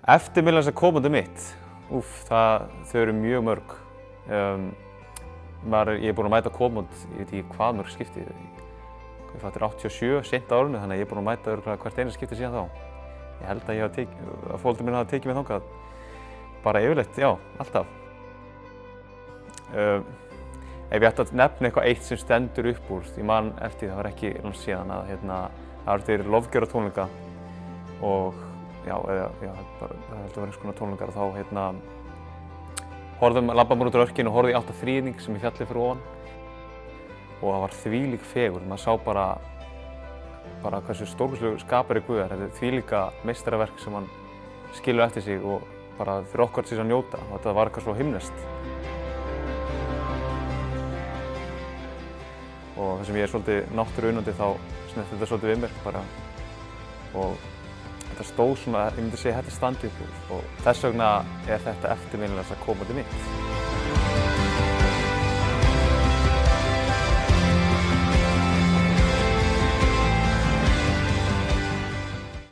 Eftirminnilegasta komandi mitt, þau eru mjög mörg. Ég er búinn að mæta komand, ég veit ekki hvað mörg skipti. Ég fattur 87, seint á árinu, þannig að ég er búinn að mæta örugglega hvert eina skipti síðan þá. Ég held að foreldrar mínir hafi tekið mig þangað. Bara yfirleitt, já, alltaf. Ef ég ætti að nefna eitthvað eitt sem stendur upp úr, ég man eftir það var ekki langt síðan að það var þeir Lofgjörðar tónleika og það heldur að vera einhvers konar tónleikar og þá labbaði maður út á örkinn og horfði í átt að þríhyrning sem er fjallið fyrir ofan og það var þvílík fegurð, maður sá bara hversu stórkostlegur skapari Guð er, þetta er þvílíka meistaraverk sem hann skilur eftir sig og bara fyrir okkar til þess að njóta og þetta var eitthvað svo himneskt. Og þar sem ég er svolítið náttúruunnandi þá snerti þetta svolítið við mér bara og þetta stóð svona, ég myndi segja þetta standi upp úr og þess vegna er þetta eftirminnilegasta komandi mitt.